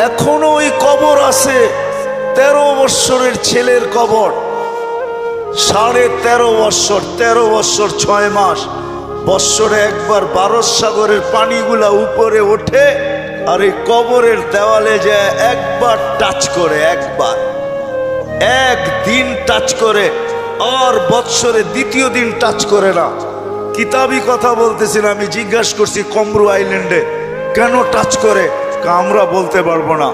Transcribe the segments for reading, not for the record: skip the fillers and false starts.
এখনো ওই কবর আছে। 13 বৎসরের ছেলের কবর, 13.5 বৎসর, 13 বৎসর 6 মাস। বৎসরে একবার ভারত সাগরের পানিগুলা উপরে ওঠে আর এই কবরের দেওয়ালে যায় একবার টাচ করে, একদিন টাচ করে, আর বৎসরে দ্বিতীয় দিন টাচ করে না। কিতাবি কথা বলতেছিলাম, আমি জিজ্ঞাসা করছি কমরু আইল্যান্ডে কেন টাচ করে, আমরা বলতে পারবো না।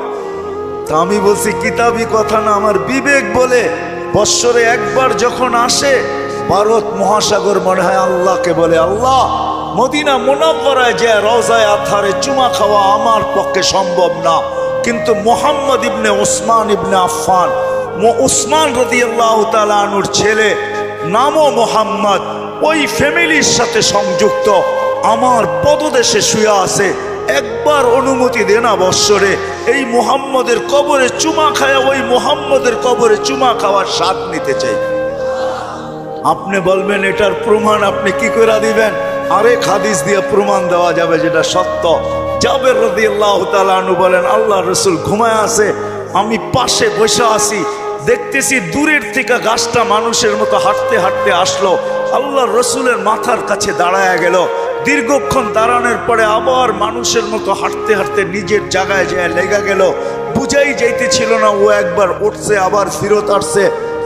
তা আমি বলছি কিতাবি কথা না, আমার বিবেক বলে বৎসরে একবার যখন আসে ভারত মহাসাগর মনে হয় আল্লাহকে বলে, আল্লাহ মদিনা মুনাওয়ারায় যে রওজায়ে আতহারে চুমা খাওয়া আমার পক্ষে সম্ভব না, কিন্তু মুহাম্মদ ইবনে ওসমান ইবনে আফফান, ওসমান রাদিয়াল্লাহু তাআলা আনহুর ছেলে, নামও মোহাম্মদ, ওই ফ্যামিলির সাথে সংযুক্ত, আমার পদদেশে শুয়ে আছে, একবার অনুমতি দে না বৎসরে এই মুহাম্মদের কবরে চুমা খায়, ওই মুহাম্মদের কবরে চুমা খাওয়ার স্বাদ নিতে চাই। আপনি বলবেন এটার প্রমাণ আপনি কি করে দিবেন? আরেক হাদিস দিয়ে প্রমাণ দেওয়া যাবে যেটা সত্য। জাবের রাদিয়াল্লাহু তাআলা আনহু বলেন, আল্লাহ রাসূল ঘুমায় আছে, আমি পাশে বসে আছি, দেখতেছি দূরের থেকে গাছটা মানুষের মতো হাঁটতে হাঁটতে আসলো, আল্লাহ রসুলের মাথার কাছে দাঁড়ায় গেল। দীর্ঘক্ষণ দাঁড়ানোর পরে আবার মানুষের মতো হাঁটতে হাঁটতে নিজের জায়গায় যায় লেগে গেল। বুঝাই যাইতেছিল না, ও একবার উঠছে আবার ফিরত আসছে।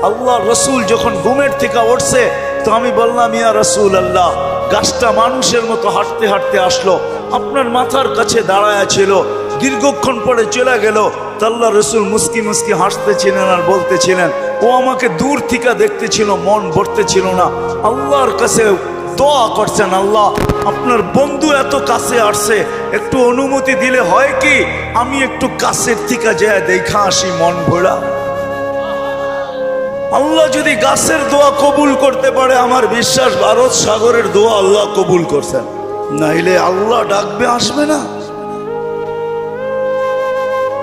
আল্লাহ রসুল যখন ঘুমের থেকে উঠছে তো আমি বললাম, ইয়া রাসূল আল্লাহ, গাছটা মানুষের মতো হাঁটতে হাঁটতে আসলো, আপনার মাথার কাছে দাঁড়ায় ছিল, দীর্ঘক্ষণ পরে চলে গেল। আল্লাহ রসুল মুস্কি মুস্কি হাসতেছিলেন আর বলতেছিলেন, ও আমাকে দূর থেকে দেখতেছিল, মন ভরতেছিল না, আল্লাহর কাছে দোয়া করছেন, আল্লাহ আপনার বন্ধু এত কাছে আসছে, একটু অনুমতি দিলে হয় কি আমি একটু কাছের থেকে যায় দেখা আসি মন ভরা। আল্লাহ যদি গাছের দোয়া কবুল করতে পারে, আমার বিশ্বাস ভারত সাগরের দোয়া আল্লাহ কবুল করছেন, নাইলে আল্লাহ ডাকবে আসবে না।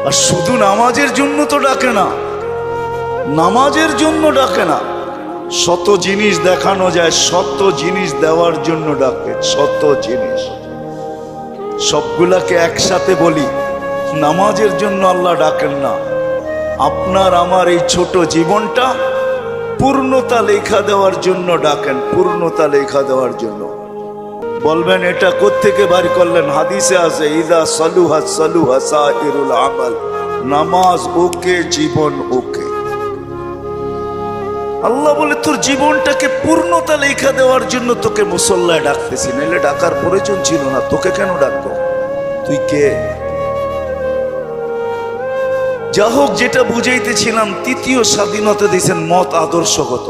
আর শুধু নামাজের জন্য তো ডাকে না, নামাজের জন্য ডাকে না, শত জিনিস দেখানো যায়, শত জিনিস দেওয়ার জন্য ডাকে, শত জিনিস। সবগুলাকে একসাথে বলি, নামাজের জন্য আল্লাহ ডাকেন না। আপনার আমার এই ছোট জীবনটা পূর্ণতা লেখা দেওয়ার জন্য ডাকেন, পূর্ণতা লেখা দেওয়ার জন্য। বলবেন এটা কোত্থেকে বাড়ি করলেন? হাদিসে আছে, ইদা সালুহা সালুহা সাইরুল আমাল, নামাজ ওকে, জীবন ওকে। আল্লাহ বলে তোর জীবনটাকে পূর্ণতা লেখা দেওয়ার জন্য তোকে মুসল্লায় ডাকতেছি, নাহলে ডাকার প্রয়োজন ছিল না। তোকে কেন ডাকবো? তুই কে? যা হোক, যেটা বুঝাইতেছিলাম, তৃতীয় স্বাধীনতা দিয়েছেন মত আদর্শগত,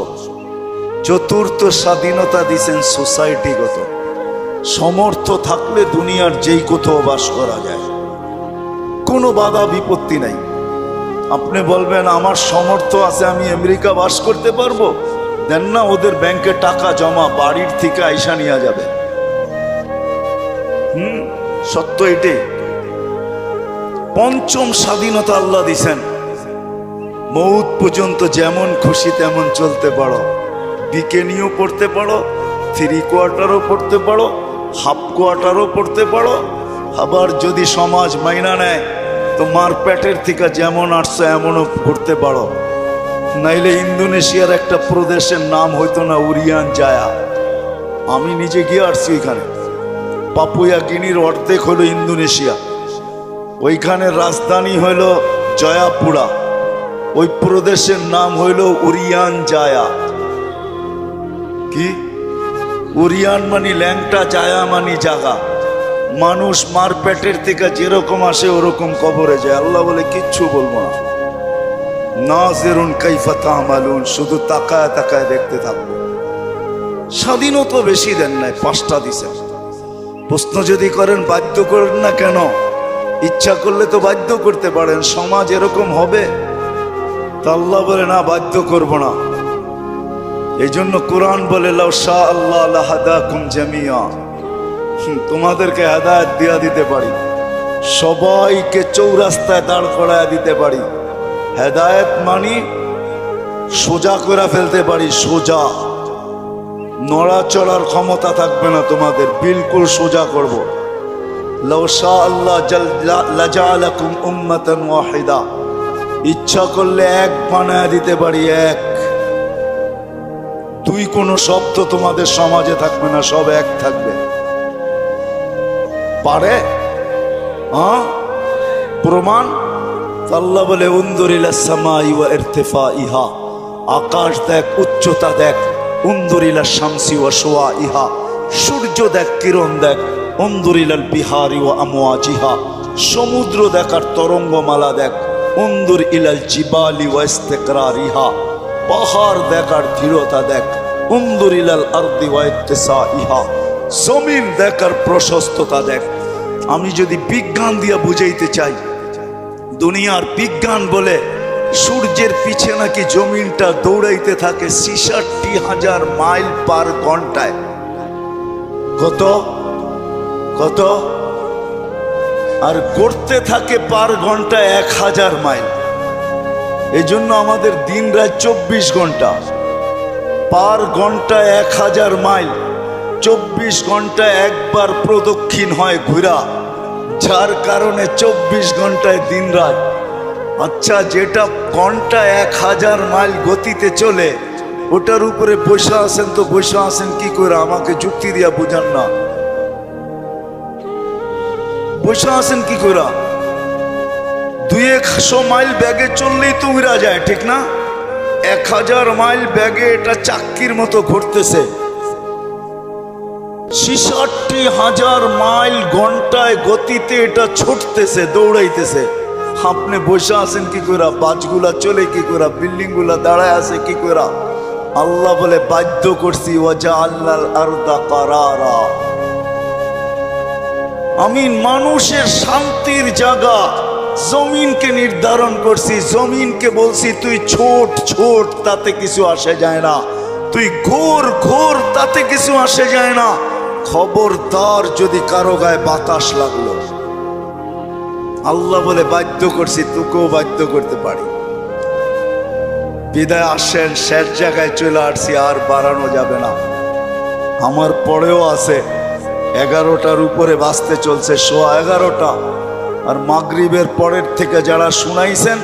চতুর্থ স্বাধীনতা দিয়েছেন সোসাইটিগত। সমর্থ থাকলে দুনিয়ার যেই কোথাও বাস করা যায়, কোনো বাধা বিপত্তি নাই। আপনি বলবেন আমার সমর্থ আছে, আমি আমেরিকা বাস করতে পারবো, দেন না, ওদের ব্যাংকে টাকা জমা, বাড়ির থেকে আইসা নিয়ে যাবে। সত্য এটাই। পঞ্চম স্বাধীনতা আল্লাহ দিছেন, মৌত পর্যন্ত যেমন খুশি তেমন চলতে পারো, বিকেনিও পড়তে পারো, 3 কোয়ার্টারও পড়তে পারো, হাফ কোয়ার্টারও পড়তে পারো। আবার যদি সমাজ মাইনা নেয় তো মার পেটের থেকে যেমন আসছে এমনও করতে পারো। নাইলে ইন্দোনেশিয়ার একটা প্রদেশের নাম হইতো না উরিয়ান জায়া, আমি নিজে গিয়ে আসছি ওইখানে। পাপুয়া গিনির অর্ধেক হলো ইন্দোনেশিয়া, ওইখানের রাজধানী হইল জয়াপুরা, ওই প্রদেশের নাম হইল উরিয়ান জায়া। কি উরিয়ান মানি ল্যাংটা, জায়া মানি জাগা। মানুষ মার পেটের থেকে যেরকম আসে ওরকম কবরে যায়। আল্লাহ বলে কিচ্ছু বলবো না, নাজিরুন কাইফা তা'মালুন, শুধু তাকায় তাকায় দেখতে থাকবো। স্বাধীনতা বেশি দেন নাই, 5টা দিছেন। প্রশ্ন যদি করেন বাধ্য করেন না কেন, ইচ্ছা করলে তো বাধ্য করতে পারেন, সমাজ এরকম হবে। তা আল্লাহ বলে না, বাধ্য করব না। এই জন্য কোরআন বলে, লাউ শা আল্লাহ লাহাদাকুম জামিয়া, তোমাদেরকে হেদায়েত দিয়া দিতে পারি, সবাইকে চৌরাস্তায় দাঁড় করায় দিতে পারি। হেদায়েত মানি সোজা করে ফেলতে পারি, সোজা, নড়াচড়ার ক্ষমতা থাকবে না তোমাদের, বিলকুল সোজা করব। লাউ শা আল্লাহ লাজালাকুম উম্মাতান ওয়াহিদা, ইচ্ছা করলে এক বানায় দিতে পারি, এক। দুই কোনো শব্দ তোমাদের সমাজে থাকবে না, সব এক থাকবে। পারে? হ্যাঁ, প্রমাণ? আল্লাহ বলে উনজুর ইলাস সামাই ওয়া ইরতিফাইহা, আকাশ দেখ, উচ্চতা দেখ। উনজুর ইলাশ শামসি ওয়া শুআইহা, সূর্য দেখ, কিরণ দেখ। উনজুর ইলাল বিহারি ওয়া আমওয়াজিহা, সমুদ্র দেখ আর তরঙ্গমালা দেখ। উনজুর ইলাল জিবালি ওয়া ইস্তিকরারিহা, পাহাড় দেখ আর দৃঢ়তা দেখ। উনজুর ইলাল আরদি ওয়া ইত্তিসাইহা, জমিন দেখ আর প্রশস্ততা দেখ। আমি যদি বিজ্ঞান দিয়া বুঝাইতে চাই, দুনিয়ার বিজ্ঞান বলে সূর্যের পিছে নাকি জমিনটা দৌড়াইতে থাকে ৬৬,০০০ মাইল পার ঘন্টায়। কত কত? আর গড়তে থাকে পার ঘন্টায় ১,০০০ মাইল। এই জন্য আমাদের দিন রাত ২৪ ঘন্টা, পার ঘন্টায় ১,০০০ মাইল। ২৪ ঘন্টায় একবার প্রদক্ষিণ হয় ঘুরা, যার কারণে ২৪ ঘন্টায় দিন রাত। আচ্ছা, যেটা ঘন্টায় ১,০০০ মাইল গতিতে চলে, ওটার উপরে বসে আছেন, তো বসে আছেন কি করে? আমাকে যুক্তি দিয়া বুঝান না, বসে আছেন কি করে? ২০০ মাইল ব্যাগে চললেই তো উড়া যায়, ঠিক না? ১,০০০ মাইল ব্যাগে এটা চাক্কির মতো ঘুরতেছে। ৬৬,০০০ মাইল ঘন্টায় গতিতে এটা ছুটতেছে, দৌড়াইতেছে। আপনি বসে আছেন কি করে? বাসগুলা চলে কি করে? বিল্ডিং গুলা দাঁড়ায় আছে কি করে? আল্লাহ বলে বাধ্য করছি, ওয়াজআলনাল আরদা কারারা, আমি মানুষের শান্তির জায়গা জমিনকে নির্ধারণ করছি। জমিনকে বলছি তুই ছোট ছোট, তাতে কিছু আসে যায় না। তুই ঘোর ঘোর, তাতে কিছু আসে যায় না। খবরদার যদি কারো গায়ে বাতাস লাগলো, আল্লাহ বলে বাধ্য করছি, তোকেও বাধ্য করতে পারি। বিদায় আসেন, শেষ জায়গায় চলে আসছি, আর বাড়ানো যাবে না। আমার পরেও আছে 11টার উপরে বাজতে চলছে, 11:15। আর মাগরিবের পরের থেকে যারা শুনাইছেন,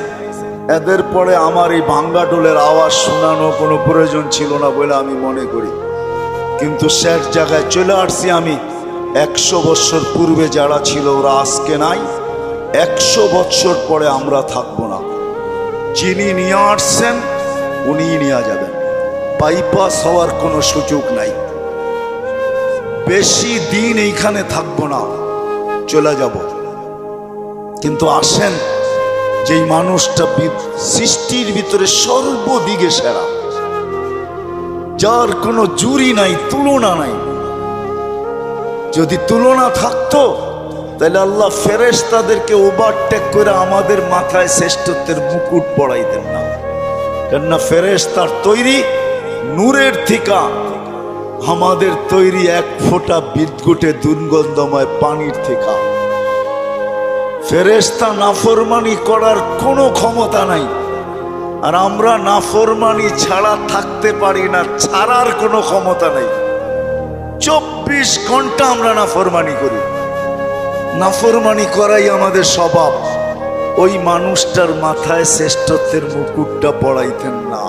এদের পরে আমার এই ভাঙ্গা ডোলের আওয়াজ শোনানো কোনো প্রয়োজন ছিল না বলে আমি মনে করি। কিন্তু শেষ জায়গায় চলে আসছি আমি। 100 বছর পূর্বে যারা ছিল ওরা আজকে নাই, 100 বছর পরে আমরা থাকবো না। যিনি নিয়ে আসছেন উনিই নিয়ে যাবেন, বাইপাস হওয়ার কোনো সুযোগ নাই। বেশি দিন এইখানে থাকবো না, চলে যাব। কিন্তু আসেন, যেই মানুষটা সৃষ্টির ভিতরে সর্বদিকে সেরা, যার কোনো জুরি নাই, তুলনা নাই। যদি তুলনা থাকতো তাহলে আল্লাহ ফেরেশতাদেরকে ওভারটেক করে আমাদের মাথায় শ্রেষ্ঠত্বের মুকুট পড়াইতেন না। কেননা ফেরেশতার তৈরি নূরের থিকা, আমাদের তৈরি এক ফোঁটা বিদ্যুটে দুর্গন্ধময় পানির থিকা। ফেরেশতা নাফরমানি করার কোনো ক্ষমতা নাই, আর আমরা নাফরমানি ছাড়া থাকতে পারি না, ছাড়ার কোনো ক্ষমতা নাই। 24 ঘন্টা আমরা নাফরমানি করি, নাফরমানি করাই আমাদের স্বভাব। ওই মানুষটার মাথায় শ্রেষ্ঠত্বের মুকুটটা পড়াইতেন না।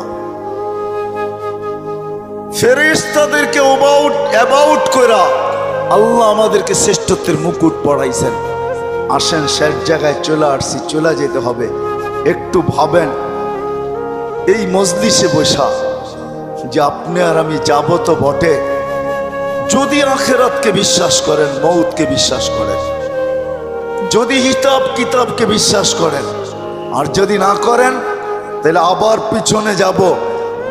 ফেরেশতাদেরকে অ্যাবাউট করা আল্লাহ আমাদেরকে শ্রেষ্ঠত্বের মুকুট পড়াইছেন। আসেন, শেষ জায়গায় চলে আসছি, চলে যেতে হবে। একটু ভাবেন, এই মজলিসে বসা যে আপনি আর আমি যাব তো বটে, যদি আখিরাতকে বিশ্বাস করেন, মউতকে বিশ্বাস করেন, যদি হিসাব কিতাবকে বিশ্বাস করেন, আর যদি না করেন তাহলে আবার পিছনে যাব।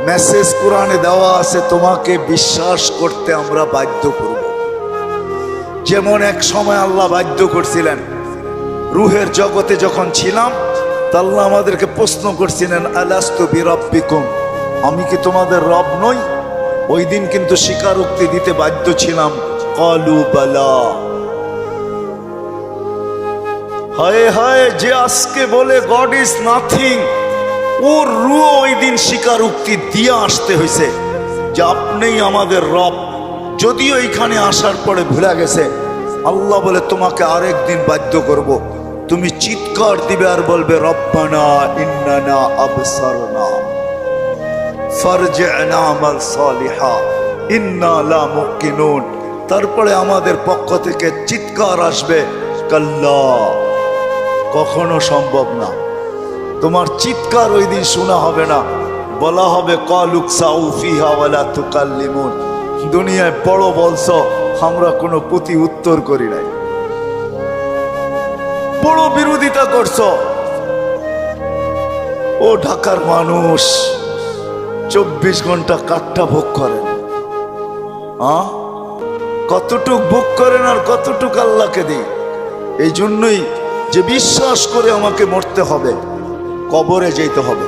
মেসেজ কোরআনে দেওয়া আছে, তোমাকে বিশ্বাস করতে আমরা বাধ্য করব। যেমন এক সময় আল্লাহ বাধ্য করছিলেন, রুহের জগতে যখন ছিলাম, তা আল্লাহ আমাদেরকে প্রশ্ন করছিলেন, আলাস্তু বিরাব্বিকুম, আমি কি তোমাদের রব নই? ওই দিন কিন্তু স্বীকারোক্তি দিতে বাধ্য ছিলাম, ক্বালু বালা। হায় হায়, যে আজকে বলে গড ইজ নাথিং, ওর রুহ ওই দিন স্বীকারোক্তি দিয়ে আসতে হয়েছে যে আপনিই আমাদের রব। যদিও এইখানে আসার পরে ভুলে গেছে, আল্লাহ বলে তোমাকে আরেকদিন বাধ্য করব, তুমি চিৎকার দিবে আর বলবে রব্বানা ইন্নানা আবসারনা ফারজি'না আমাল সালিহা ইন্না লা মুকিনুন। তারপরে আমাদের পক্ষ থেকে চিৎকার আসবে, কাল্লা, কখনো সম্ভব না। তোমার চিৎকার ওই দিন শোনা হবে না, বলা হবে কালুক সাউ ফিহা ওয়ালা তুকাল্লিমুন। দুনিয়ায় বড় বলছো, আমরা কোনো প্রতি উত্তর করি নাই, বড় বিরোধিতা করছো। ও ঢাকার মানুষ 24 ঘন্টা কাঠটা ভোগ করেন, কতটুক ভোগ করেন আর কতটুক আল্লাহকে দিই। এই জন্যই যে বিশ্বাস করে আমাকে মরতে হবে, কবরে যেতে হবে।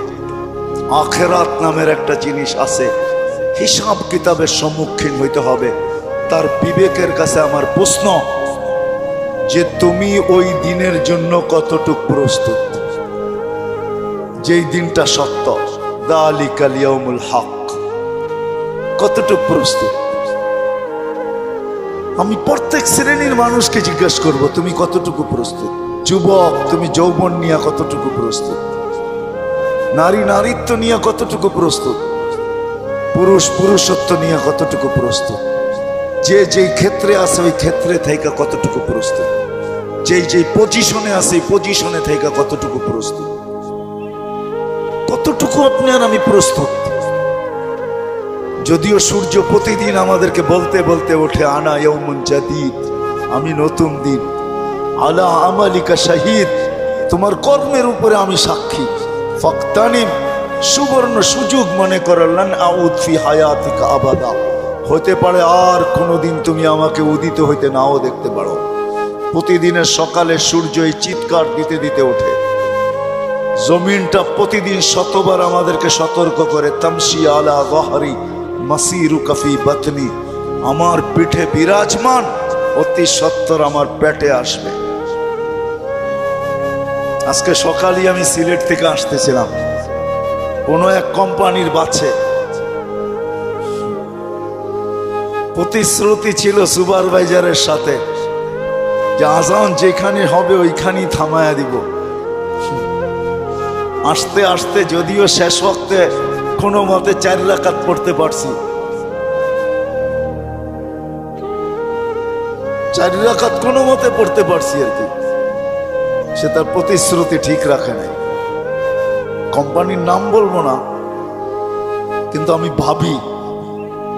আখেরাত নামের একটা জিনিস আছে, হিসাব কিতাবের সম্মুখীন হইতে হবে। তার বিবেকের কাছে আমার প্রশ্ন যে তুমি ওই দিনের জন্য কতটুক প্রস্তুত, যেই দিনটা সত্য, যালিকাল ইয়াউমুল হক, কতটুক প্রস্তুত? আমি প্রত্যেক শ্রেণীর মানুষকে জিজ্ঞাসা করব, তুমি কতটুকু প্রস্তুত? যুবক, তুমি যৌবন নিয়ে কতটুকু প্রস্তুত? নারী নারীত্ব নিয়ে কতটুকু প্রস্তুত? পুরুষ পুরুষত্ব নিয়ে কতটুকু প্রস্তুত? যে যেই ক্ষেত্রে আছে ওই ক্ষেত্রে থেকে কতটুকু প্রস্তুত? যেই যেই পজিশনে আছে এই পজিশনে থেকে কতটুকু প্রস্তুত? কতটুকু আপনি আর আমি প্রস্তুত? যদিও সূর্য প্রতিদিন আমাদেরকে বলতে বলতে ওঠে, আনা ইয়াউমুন জাদীদ, আমি নতুন দিন, আলা আমালিকা শাহিদ, তোমার কর্মের উপরে আমি সাক্ষী, ফাকতানিম, সুবর্ণ সুযোগ মনে করলেন, আউদ ফি হায়াতিকা আবাদা, হতে পারে আর কোনোদিন তুমি আমাকে উদিত হইতে নাও দেখতে পারো। প্রতিদিনের সকালে সূর্য এই চিৎকার দিতে দিতে ওঠে, জমিনটা প্রতিদিন শতবার আমাদেরকে সতর্ক করে, তামশি আলা যাহরি মাসিরুকা ফি বাতনি, আমার পিঠে বিরাজমান, অতি সত্বর আমার পেটে আসবে। আজকে সকালে আমি সিলেট থেকে আসতেছিলাম, কোনো এক কোম্পানির বাসে প্রতিশ্রুতি ছিল সুপারভাইজারের সাথে যে আজান যেখানে হবে ওইখানেই থামায়া দিব। আসতে আসতে যদিও শেষ ওয়াক্তে কোনো মতে 4 রাকাত পড়তে পারছি, 4 রাকাত কোনো মতে পড়তে পারছি আর কি। সে তার প্রতিশ্রুতি ঠিক রাখে নাই। কোম্পানির নাম বলবো না, কিন্তু আমি ভাবি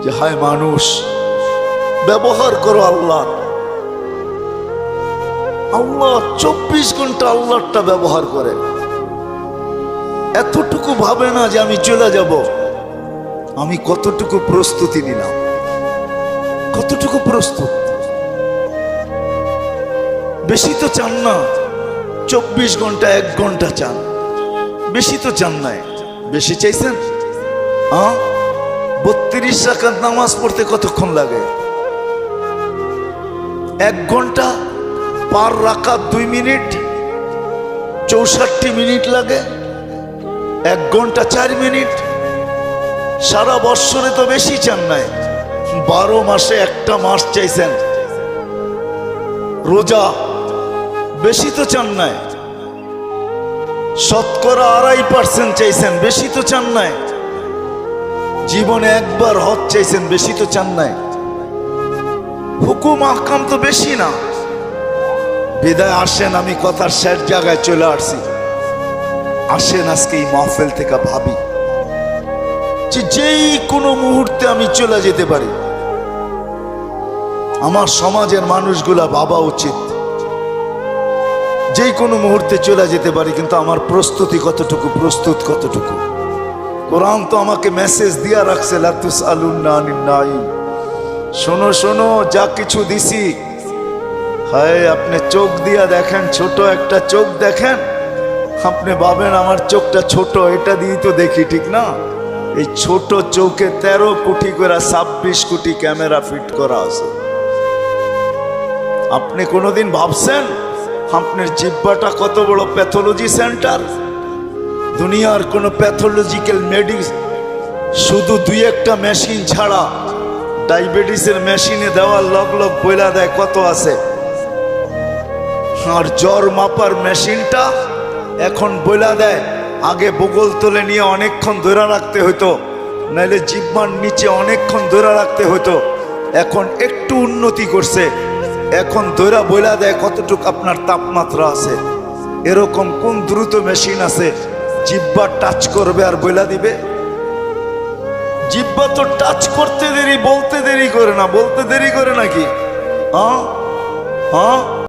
যে হায় মানুষ, ব্যবহার করো আল্লাহ। আল্লাহ 24 ঘন্টা আল্লাহটা ব্যবহার করে, এতটুকু ভাবে না যে আমি চলে যাব। আমি কতটুকু প্রস্তুতি নিলাম, কতটুকু প্রস্তুত? বেশি তো চান না, 24 ঘন্টা 1 ঘন্টা চান, বেশি তো চান নাই। বেশি চাইছেন? 32 রাকাত নামাজ পড়তে কতক্ষণ লাগে? 1 ঘন্টা, পার রাকাত 2 মিনিট, 64 মিনিট লাগে। 1 ঘন্টা 4 মিনিট। সারা বৎসরে তো বেশি চান নাই, 12 মাসে একটা মাস চাইছেন। রোজা বেশি তো চান নাই, শতকরা 2.5% চাইছেন, বেশি তো চান নাই। জীবনে একবার হজ চাইছেন, বেশি তো চান নাই। হুকুম আহকাম তো বেশি না। বিদায় আসেন, আমি কথার শেষ জায়গায় চলে আসছি। আসেন আজকে এই মাহফিল থেকে ভাবি যে যেই কোনো মুহূর্তে আমি চলে যেতে পারি। আমার সমাজের মানুষগুলা ভাবা উচিত, যেই কোনো মুহূর্তে চলে যেতে পারি, কিন্তু আমার প্রস্তুতি কতটুকু, প্রস্তুত কতটুকু? কোরআন তো আমাকে মেসেজ দিয়া রাখছে, লা তুসআলুন্না আনিন নাঈম। শোনো শোনো, যা কিছু দিছি, হায় আপনি চোখ দিয়া দেখেন, ছোট একটা চোখ দেখেন, আপনি ভাবেন আমার চোখটা ছোট, এটা দিয়ে তো দেখি, ঠিক না? এই ছোট চোখে 13 কোটি করে 26 কোটি ক্যামেরা ফিট করা আছে। আপনি কোনোদিন ভাবছেন আপনার জিহ্বাটা কত বড় প্যাথোলজি সেন্টার? দুনিয়ার কোনো প্যাথোলজিক্যাল মেডিসিন শুধু 2-1টা মেশিন ছাড়া, ডায়াবেটিসের মেশিনে দেওয়ার লগ লগ বইলা দেয় কত আছে, আর জ্বর মাপার মেশিনটা এখন বইলা দেয়। আগে বগল তলে নিয়ে অনেকক্ষণ ধরে রাখতে হতো, নাইলে জিহ্বার নিচে অনেকক্ষণ ধরে রাখতে হতো। এখন একটু উন্নতি করছে, এখন ধরা বইলা দেয় কতটুকু আপনার তাপমাত্রা আছে। এরকম কোন দ্রুত মেশিন আছে জিহ্বা টাচ করবে আর বইলা দিবে? জিহ্বা তো টাচ করতে দেরি, বলতে দেরি করে না। বলতে দেরি করে নাকি? হ্যাঁ হ্যাঁ।